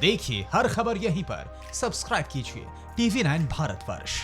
देखिए हर खबर यहीं पर। सब्सक्राइब कीजिए TV9 भारतवर्ष।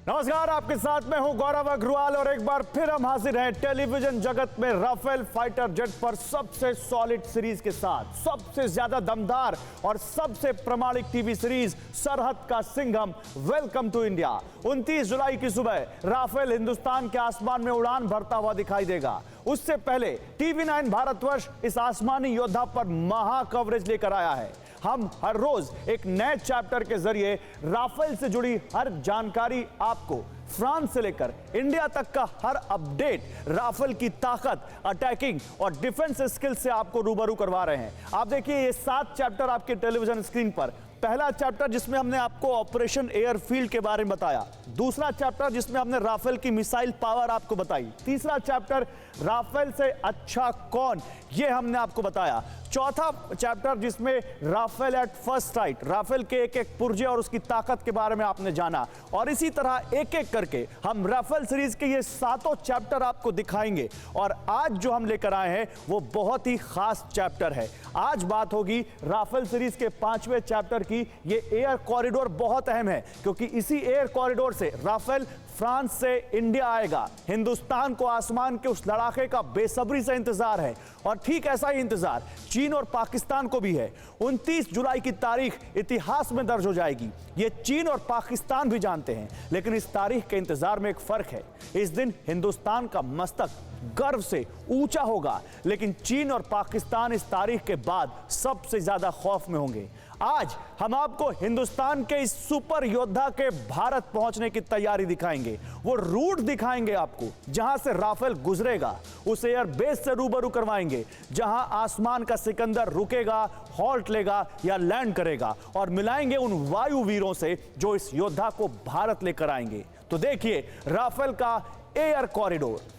नमस्कार, आपके साथ मैं हूं गौरव अग्रवाल और एक बार फिर हम हाजिर हैं टेलीविजन जगत में राफेल फाइटर जेट पर सबसे सॉलिड सीरीज के साथ। सबसे ज्यादा दमदार और सबसे प्रामाणिक टीवी सीरीज सरहद का सिंघम वेलकम टू इंडिया। 29 जुलाई की सुबह राफेल हिंदुस्तान के आसमान में उड़ान भरता हुआ दिखाई देगा। उससे पहले TV9 भारतवर्ष इस आसमानी योद्धा पर महा कवरेज लेकर आया है। हम हर रोज एक नए चैप्टर के जरिए राफेल से जुड़ी हर जानकारी आपको फ्रांस से लेकर इंडिया तक का हर अपडेट, राफेल की ताकत, अटैकिंग और डिफेंस स्किल से आपको रूबरू करवा रहे हैं। आप देखिए ये 7 चैप्टर आपके टेलीविजन स्क्रीन पर। पहला चैप्टर जिसमें हमने आपको ऑपरेशन एयरफील्ड के बारे में बताया। दूसरा चैप्टर जिसमें हमने राफेल की मिसाइल पावर आपको बताई। तीसरा चैप्टर राफेल से अच्छा कौन, ये हमने आपको बताया। चौथा चैप्टर जिसमें Rafale at first sight, Rafale के एक एक पुर्जे और उसकी ताकत के बारे में आपने जाना। और इसी तरह एक एक करके हम राफेल सीरीज के ये 7 चैप्टर आपको दिखाएंगे। और आज जो हम लेकर आए हैं वो बहुत ही खास चैप्टर है। आज बात होगी राफेल सीरीज के 5वें चैप्टर की। ये एयर कॉरिडोर बहुत अहम है क्योंकि इसी एयर कॉरिडोर से राफेल फ्रांस से इंडिया आएगा। हिंदुस्तान को आसमान के उस लड़ाके का बेसब्री से इंतजार है और ठीक ऐसा ही इंतजार चीन और पाकिस्तान को भी है। 29 जुलाई की तारीख इतिहास में दर्ज हो जाएगी। ये चीन और पाकिस्तान भी जानते हैं, लेकिन इस तारीख के इंतजार में एक फर्क है। इस दिन हिंदुस्तान का मस्तक गर्व से ऊंचा होगा, लेकिन चीन और पाकिस्तान इस तारीख के बाद सबसे ज्यादा खौफ में होंगे। आज हम आपको हिंदुस्तान के इस सुपर योद्धा के भारत पहुंचने की तैयारी दिखाएंगे। वो रूट दिखाएंगे आपको जहां से राफेल गुजरेगा। उस एयर बेस से रूबरू करवाएंगे जहां आसमान का सिकंदर रुकेगा, हॉल्ट लेगा या लैंड करेगा, और मिलाएंगे उन वायु वीरों से जो इस योद्धा को भारत लेकर आएंगे। तो देखिए राफेल का एयर कॉरिडोर।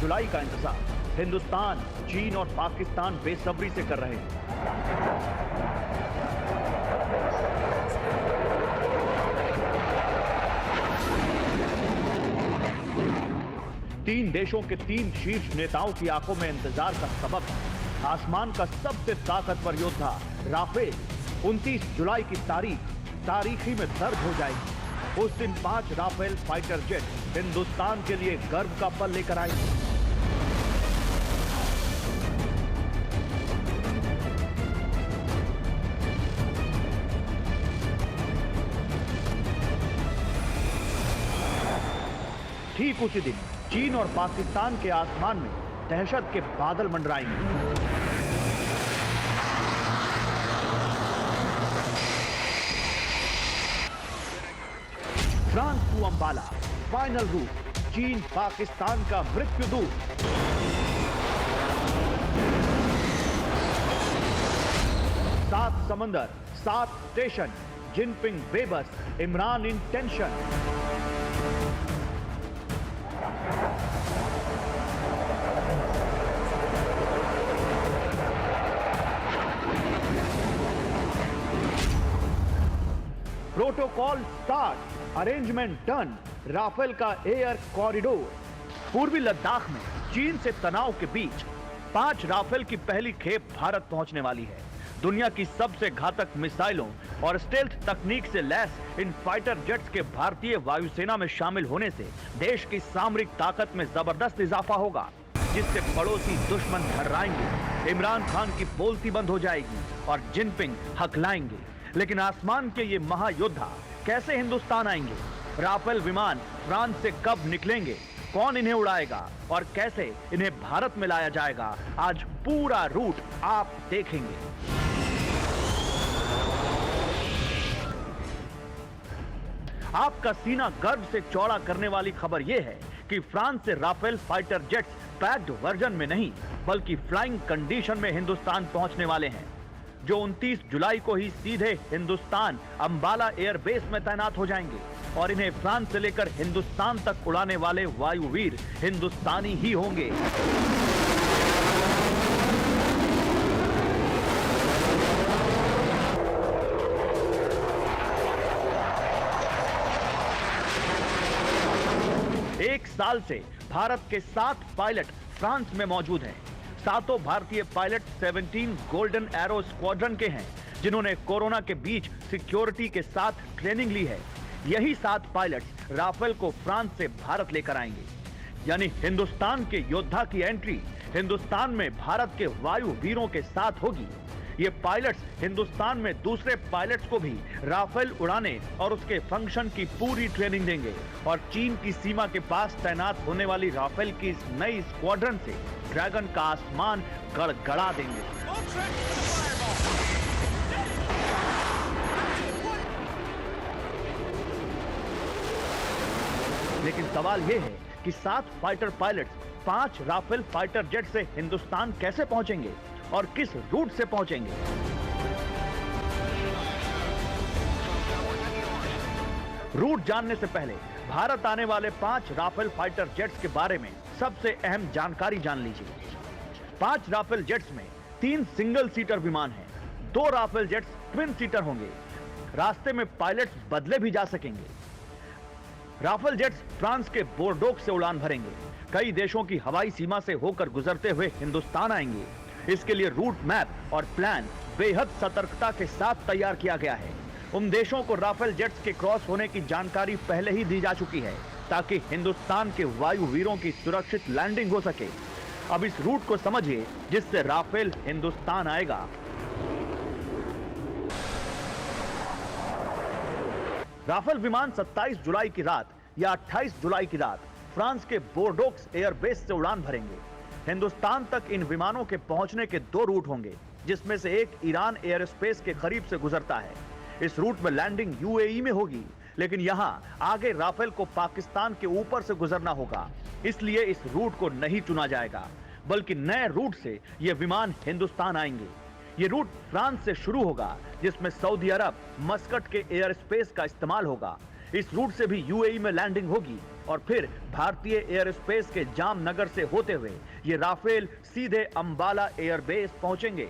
जुलाई का इंतजार हिंदुस्तान, चीन और पाकिस्तान बेसब्री से कर रहे हैं। तीन देशों के 3 शीर्ष नेताओं की आंखों में इंतजार का सबब है आसमान का सबसे ताकतवर योद्धा राफेल। 29 जुलाई की तारीखी में दर्ज हो जाएगी। उस दिन 5 राफेल फाइटर जेट हिंदुस्तान के लिए गर्व का पल लेकर आएंगे। ठीक उसी दिन चीन और पाकिस्तान के आसमान में दहशत के बादल मंडराएंगे। France to Ambala, final route, चीन पाकिस्तान का मृत्युदूत। 7 समंदर, 7 स्टेशन, जिनपिंग बेबस, Imran in tension. Protocol start, arrangement done. Rafale का एयर कॉरिडोर। पूर्वी लद्दाख में चीन से तनाव के बीच 5 राफेल की पहली खेप भारत पहुंचने वाली है। दुनिया की सबसे घातक मिसाइलों और स्टेल्थ तकनीक से लैस इन फाइटर जेट्स के भारतीय वायुसेना में शामिल होने से देश की सामरिक ताकत में जबरदस्त इजाफा होगा, जिससे पड़ोसी दुश्मन थर्राएंगे। इमरान खान की बोलती बंद हो जाएगी और जिनपिंग हकलाएंगे। लेकिन आसमान के ये महायोद्धा कैसे हिंदुस्तान आएंगे? राफेल विमान फ्रांस से कब निकलेंगे? कौन इन्हें उड़ाएगा और कैसे इन्हें भारत में लाया जाएगा? आज पूरा रूट आप देखेंगे। आपका सीना गर्व से चौड़ा करने वाली खबर यह है कि फ्रांस से Rafale fighter jets packed version में नहीं बल्कि फ्लाइंग कंडीशन में हिंदुस्तान पहुंचने वाले हैं, जो 29 जुलाई को ही सीधे हिंदुस्तान अंबाला एयरबेस में तैनात हो जाएंगे और इन्हें फ्रांस से लेकर हिंदुस्तान तक उड़ाने वाले वायुवीर हिंदुस्तानी ही होंगे। एक साल से भारत के 7 पायलट फ्रांस में मौजूद हैं। सातों भारतीय पायलट 17 गोल्डन एरो स्क्वाड्रन के हैं, जिन्होंने कोरोना के बीच सिक्योरिटी के साथ ट्रेनिंग ली है। यही 7 पायलट राफेल को फ्रांस से भारत लेकर आएंगे, यानी हिंदुस्तान के योद्धा की एंट्री हिंदुस्तान में भारत के वायु वीरों के साथ होगी। ये पायलट्स हिंदुस्तान में दूसरे पायलट्स को भी राफेल उड़ाने और उसके फंक्शन की पूरी ट्रेनिंग देंगे और चीन की सीमा के पास तैनात होने वाली राफेल की इस नई स्क्वाड्रन से ड्रैगन का आसमान गड़गड़ा देंगे। लेकिन सवाल यह है कि 7 fighter pilots 5 Rafale fighter jet से हिंदुस्तान कैसे पहुंचेंगे और किस रूट से पहुंचेंगे? रूट जानने से पहले भारत आने वाले 5 राफेल फाइटर जेट्स के बारे में सबसे अहम जानकारी जान लीजिए। 5 राफेल जेट्स में 3 सिंगल सीटर विमान हैं, 2 राफेल जेट्स ट्विन सीटर होंगे। रास्ते में पायलट्स बदले भी जा सकेंगे। राफेल जेट्स फ्रांस के बोर्डोक से उड़ान भरेंगे, कई देशों की हवाई सीमा से होकर गुजरते हुए हिंदुस्तान आएंगे। इसके लिए रूट मैप और प्लान बेहद सतर्कता के साथ तैयार किया गया है। उन देशों को राफेल जेट्स के क्रॉस होने की जानकारी पहले ही दी जा चुकी है, ताकि हिंदुस्तान के वायु वीरों की सुरक्षित लैंडिंग हो सके। अब इस रूट को समझिए जिससे राफेल हिंदुस्तान आएगा। राफेल विमान 27 जुलाई की रात या 28 जुलाई की रात फ्रांस के बोर्डोक्स एयरबेस से उड़ान भरेंगे। हिंदुस्तान तक इन विमानों के पहुंचने के 2 रूट होंगे, जिसमें से एक ईरान एयरस्पेस के करीब से गुजरता है। इस रूट में लैंडिंग यूएई में होगी, लेकिन यहां आगे राफेल को पाकिस्तान के ऊपर से गुजरना होगा। इसलिए इस रूट को नहीं चुना जाएगा, बल्कि नए रूट से ये विमान हिंदुस्तान आएंगे। ये रूट फ्रांस से शुरू होगा, जिसमें सऊदी अरब मस्कट के एयरस्पेस का इस्तेमाल होगा। इस रूट से भी यूएई में लैंडिंग होगी और फिर भारतीय एयरस्पेस के जामनगर से होते हुए ये राफेल सीधे अंबाला एयरबेस पहुंचेंगे।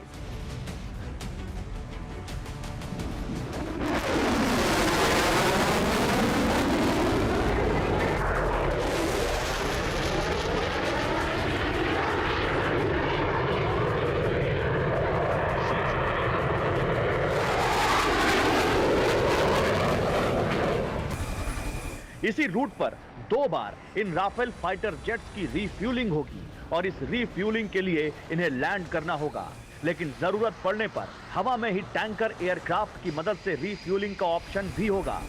इसी रूट पर 2 बार इन राफेल फाइटर जेट्स की रीफ्यूलिंग होगी और इस रीफ्यूलिंग के लिए इन्हें लैंड करना होगा, लेकिन जरूरत पड़ने पर हवा में ही टैंकर एयरक्राफ्ट की मदद से रीफ्यूलिंग का ऑप्शन भी होगा।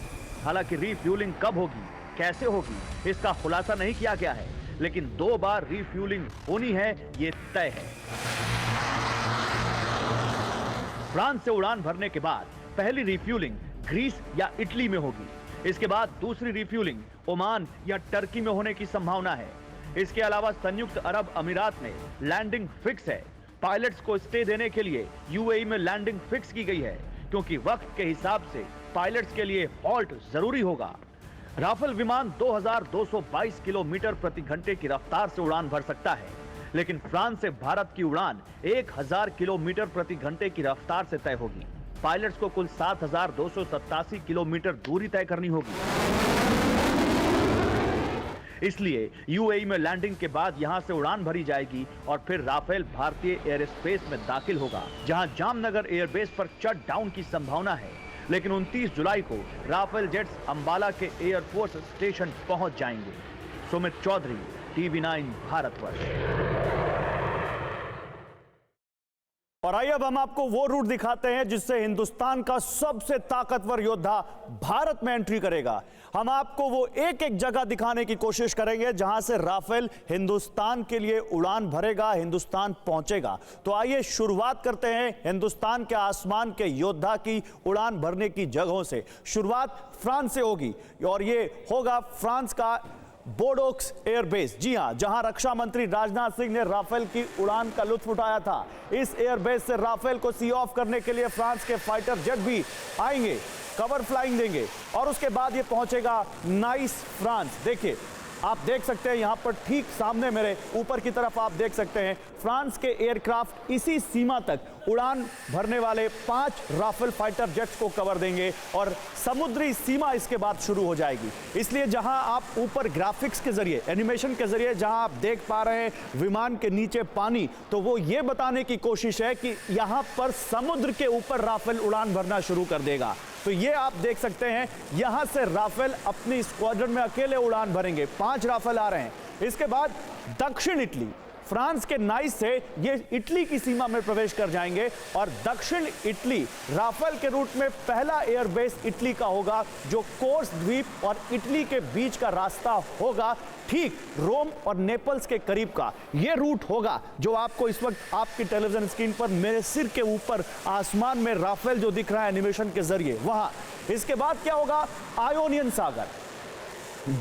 हालांकि रीफ्यूलिंग कब होगी, कैसे होगी, इसका खुलासा नहीं किया गया है, लेकिन 2 बार रीफ्यूलिंग होनी है, ये तय है। फ्रांस से उड़ान भरने के बाद पहली रीफ्यूलिंग ग्रीस या इटली में होगी। इसके बाद दूसरी रिफ्यूलिंग ओमान या टर्की में होने की संभावना है। इसके अलावा संयुक्त अरब अमीरात में लैंडिंग फिक्स है। पायलट्स को स्टे देने के लिए यूएई में लैंडिंग फिक्स की गई है, क्योंकि वक्त के हिसाब से पायलट्स के लिए हॉल्ट जरूरी होगा। राफेल विमान 2222 किलोमीटर प्रति घंटे की रफ्तार से उड़ान भर सकता है, लेकिन फ्रांस से भारत की उड़ान 1000 किलोमीटर प्रति घंटे की रफ्तार से तय होगी। पायलट्स को कुल 7287 किलोमीटर दूरी तय करनी होगी। इसलिए यूएई में लैंडिंग के बाद यहां से उड़ान भरी जाएगी और फिर राफेल भारतीय एयरस्पेस में दाखिल होगा, जहां जामनगर एयरबेस पर शट डाउन की संभावना है। लेकिन 29 जुलाई को राफेल जेट्स अंबाला के एयरफोर्स स्टेशन पहुंच जाएंगे। सुमित चौधरी, TV9 भारतवर्ष। और आइए अब हम आपको वो रूट दिखाते हैं जिससे हिंदुस्तान का सबसे ताकतवर योद्धा भारत में एंट्री करेगा। हम आपको वो एक एक जगह दिखाने की कोशिश करेंगे जहां से राफेल हिंदुस्तान के लिए उड़ान भरेगा, हिंदुस्तान पहुंचेगा। तो आइए शुरुआत करते हैं हिंदुस्तान के आसमान के योद्धा की उड़ान भरने की जगहों से। शुरुआत फ्रांस से होगी और ये होगा फ्रांस का बोर्डोक्स एयरबेस, जी हां, जहां रक्षा मंत्री राजनाथ सिंह ने राफेल की उड़ान का लुत्फ उठाया था। इस एयरबेस से राफेल को सी ऑफ करने के लिए फ्रांस के फाइटर जेट भी आएंगे, कवर फ्लाइंग देंगे और उसके बाद ये पहुंचेगा नाइस, फ्रांस। देखिए, आप देख सकते हैं यहां पर ठीक सामने मेरे ऊपर की तरफ आप देख सकते हैं फ्रांस के एयरक्राफ्ट इसी सीमा तक उड़ान भरने वाले 5 राफेल फाइटर जेट्स को कवर देंगे और समुद्री सीमा इसके बाद शुरू हो जाएगी। इसलिए जहां आप ऊपर ग्राफिक्स के जरिए, एनिमेशन के जरिए जहां आप देख पा रहे हैं विमान के नीचे पानी, तो वो ये बताने की कोशिश है कि यहां पर समुद्र के ऊपर राफेल उड़ान भरना शुरू कर देगा। तो ये आप देख सकते हैं यहां से राफेल अपनी स्क्वाड्रन में अकेले उड़ान भरेंगे। 5 राफेल आ रहे हैं। इसके बाद दक्षिण इटली, फ्रांस के नाइस से ये इटली की सीमा में प्रवेश कर जाएंगे और दक्षिण इटली राफेल के रूट में पहला एयरबेस इटली का होगा, जो कोर्स द्वीप और इटली के बीच का रास्ता होगा, ठीक रोम और नेपल्स के करीब का ये रूट होगा जो आपको इस वक्त आपकी टेलीविजन स्क्रीन पर मेरे सिर के ऊपर आसमान में राफेल जो दिख रहा है एनिमेशन के जरिए वहां। इसके बाद क्या होगा, आयोनियन सागर,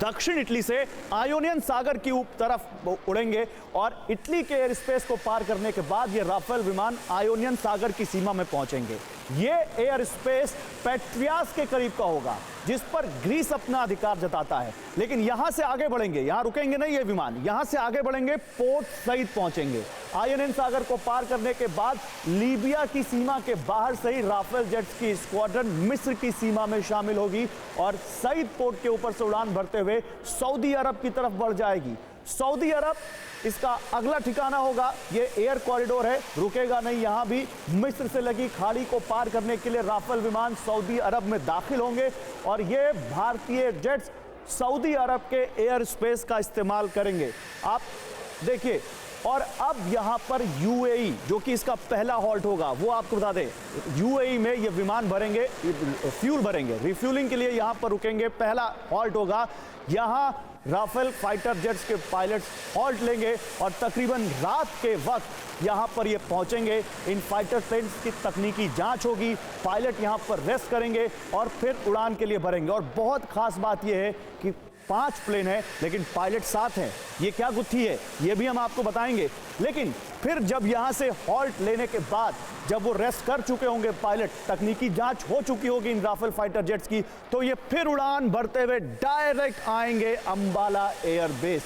दक्षिण इटली से आयोनियन सागर की तरफ उड़ेंगे और इटली के एयर स्पेस को पार करने के बाद ये राफेल विमान आयोनियन सागर की सीमा में पहुंचेंगे। ये एयर स्पेस पेट्रियास के करीब का होगा जिस पर ग्रीस अपना अधिकार जताता है। लेकिन यहां से आगे बढ़ेंगे, यहां रुकेंगे नहीं ये विमान, यहां से आगे बढ़ेंगे, पोर्ट सईद पहुंचेंगे। आयोनियन सागर को पार करने के बाद लीबिया की सीमा के बाहर से ही राफेल जेट्स की स्क्वाड्रन मिस्र की सीमा में शामिल होगी और सईद पोर्ट के ऊपर से उड़ान भरते हुए सऊदी अरब की तरफ बढ़ जाएगी। सऊदी अरब इसका अगला ठिकाना होगा। ये एयर कॉरिडोर है, रुकेगा नहीं यहां भी। मिस्र से लगी खाड़ी को पार करने के लिए राफेल विमान सऊदी अरब में दाखिल होंगे और ये भारतीय जेट्स सऊदी अरब के एयर स्पेस का इस्तेमाल करेंगे। आप देखिए, और अब यहां पर यूएई जो कि इसका पहला हॉल्ट होगा, वो आपको बता दें यूएई में ये विमान भरेंगे, फ्यूल भरेंगे, रिफ्यूलिंग के लिए यहां पर रुकेंगे। पहला हॉल्ट होगा यहां राफेल फाइटर जेट्स के पायलट्स हॉल्ट लेंगे और तकरीबन रात के वक्त यहां पर ये पहुंचेंगे। इन फाइटर प्लेन्स की तकनीकी जांच होगी, पायलट यहां पर रेस्ट करेंगे और फिर उड़ान के लिए भरेंगे। और बहुत खास बात यह है कि 5 प्लेन है लेकिन पायलट 7 हैं। ये क्या गुत्थी है ये भी हम आपको बताएंगे। लेकिन फिर जब यहां से हॉल्ट लेने के बाद जब वो रेस्ट कर चुके होंगे पायलट, तकनीकी जांच हो चुकी होगी इन राफेल फाइटर जेट्स की, तो ये फिर उड़ान भरते हुए डायरेक्ट आएंगे अंबाला एयरबेस।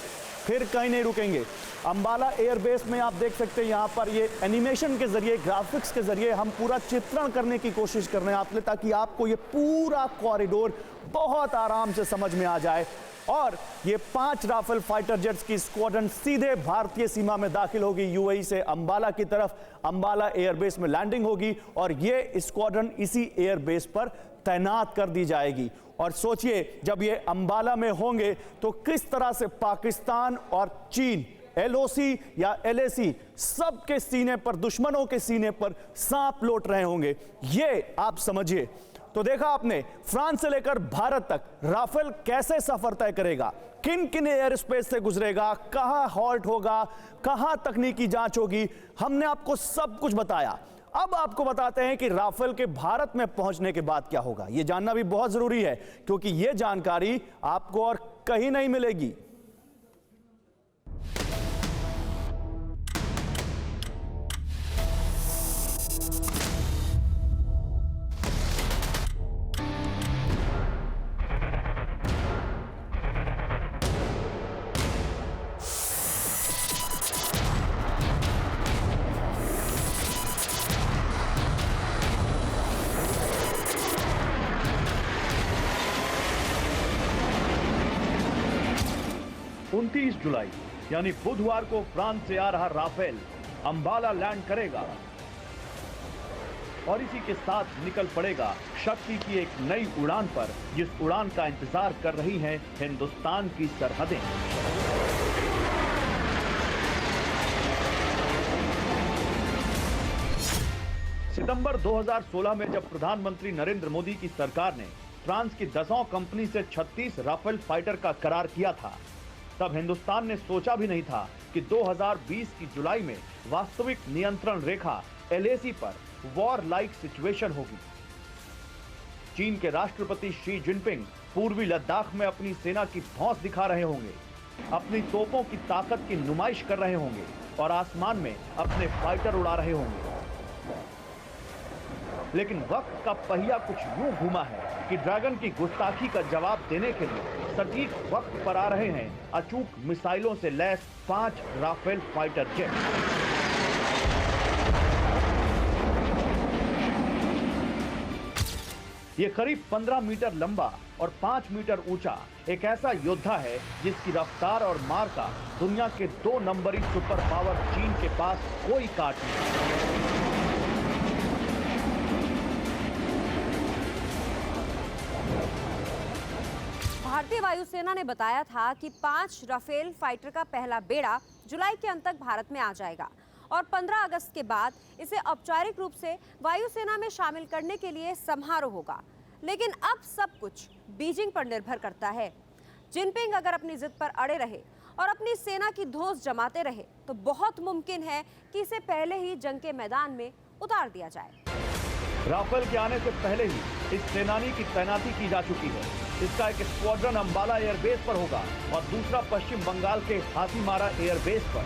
फिर कहीं नहीं रुकेंगे। अंबाला एयरबेस में आप देख सकते हैं यहां पर ये एनिमेशन के जरिए, ग्राफिक्स के जरिए हम पूरा चित्रण करने की कोशिश कर रहे हैं आपने, ताकि आपको ये पूरा कॉरिडोर बहुत आराम से समझ में आ जाए। और ये 5 राफेल फाइटर जेट्स की स्क्वाड्रन सीधे भारतीय सीमा में दाखिल होगी यूएई से अंबाला की तरफ। अंबाला एयरबेस में लैंडिंग होगी और ये स्क्वाड्रन इसी एयरबेस पर तैनात कर दी जाएगी। और सोचिए जब ये अंबाला में होंगे तो किस तरह से पाकिस्तान और चीन, एलओसी या एलएसी, सबके सीने पर, दुश्मनों के सीने पर सांप लौट रहे होंगे, ये आप समझिए। तो देखा आपने, फ्रांस से लेकर भारत तक राफेल कैसे सफर तय करेगा, किन किन एयर स्पेस से गुजरेगा, कहां हॉल्ट होगा, कहां तकनीकी जांच होगी, हमने आपको सब कुछ बताया। अब आपको बताते हैं कि राफेल के भारत में पहुंचने के बाद क्या होगा। यह जानना भी बहुत जरूरी है क्योंकि यह जानकारी आपको और कहीं नहीं मिलेगी। जुलाई यानी बुधवार को फ्रांस से आ रहा राफेल अंबाला लैंड करेगा और इसी के साथ निकल पड़ेगा शक्ति की एक नई उड़ान पर, जिस उड़ान का इंतजार कर रही हैं हिंदुस्तान की सरहदें। सितंबर 2016 में जब प्रधानमंत्री नरेंद्र मोदी की सरकार ने फ्रांस की 10 कंपनी से 36 राफेल फाइटर का करार किया था, तब हिंदुस्तान ने सोचा भी नहीं था कि 2020 की जुलाई में वास्तविक नियंत्रण रेखा एलएसी पर वॉर लाइक सिचुएशन होगी। चीन के राष्ट्रपति शी जिनपिंग पूर्वी लद्दाख में अपनी सेना की धौंस दिखा रहे होंगे, अपनी तोपों की ताकत की नुमाइश कर रहे होंगे और आसमान में अपने फाइटर उड़ा रहे होंगे। लेकिन वक्त का पहिया कुछ यूं घूमा है कि ड्रैगन की गुस्ताखी का जवाब देने के लिए सटीक वक्त पर आ रहे हैं अचूक मिसाइलों से लैस 5 राफेल फाइटर जेट। ये करीब 15 मीटर लंबा और 5 मीटर ऊंचा एक ऐसा योद्धा है जिसकी रफ्तार और मार का दुनिया के 2 नंबरी सुपर पावर चीन के पास कोई काट नहीं। भारतीय वायुसेना ने बताया था कि 5 राफेल फाइटर का पहला बेड़ा जुलाई के अंत तक भारत में आ जाएगा और 15 अगस्त के बाद इसे औपचारिक रूप से वायुसेना में शामिल करने के लिए समारोह होगा। लेकिन अब सब कुछ बीजिंग पर निर्भर करता है। जिनपिंग अगर अपनी जिद पर अड़े रहे और अपनी सेना की धौंस जमाते रहे तो बहुत मुमकिन है कि इसे पहले ही जंग के मैदान में उतार दिया जाए। राफेल के आने से पहले ही इस सेनानी की तैनाती की जा चुकी है। इसका एक स्क्वाड्रन अंबाला एयरबेस पर होगा और दूसरा पश्चिम बंगाल के हाथीमारा एयरबेस पर।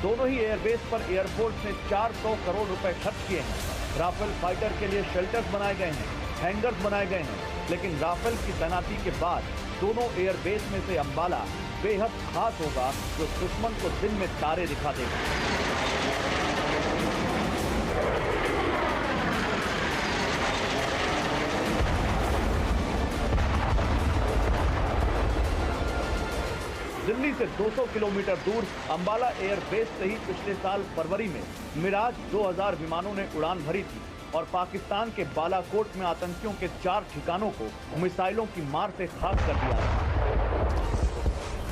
दोनों ही एयरबेस पर एयरफोर्स ने 400 करोड़ रुपए खर्च किए हैं। राफेल फाइटर के लिए शेल्टर्स बनाए गए हैं, हैंगर्स बनाए गए हैं। लेकिन राफेल की तैनाती के बाद दोनों एयरबेस में से अंबाला बेहद खास होगा, जो दुश्मन को दिन में तारे दिखा देगा। दिल्ली से 200 किलोमीटर दूर अंबाला एयरबेस से ही पिछले साल फरवरी में मिराज 2000 विमानों ने उड़ान भरी थी और पाकिस्तान के बालाकोट में आतंकियों के 4 ठिकानों को मिसाइलों की मार से खाक कर दिया था।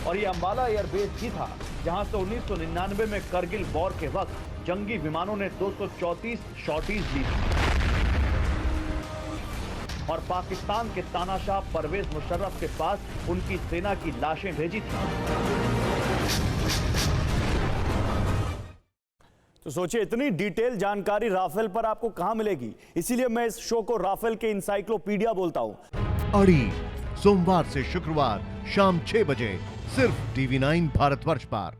और ये अंबाला एयरबेस ही था जहां से 1999 में करगिल वॉर के वक्त जंगी विमानों ने 234 शॉटीज ली थी और पाकिस्तान के तानाशाह परवेज मुशर्रफ के पास उनकी सेना की लाशें भेजी थी। तो सोचिए, इतनी डिटेल जानकारी राफेल पर आपको कहां मिलेगी। इसीलिए मैं इस शो को राफेल के इंसाइक्लोपीडिया बोलता हूं। अड़ी सोमवार से शुक्रवार शाम 6 बजे सिर्फ TV9 भारतवर्ष पर।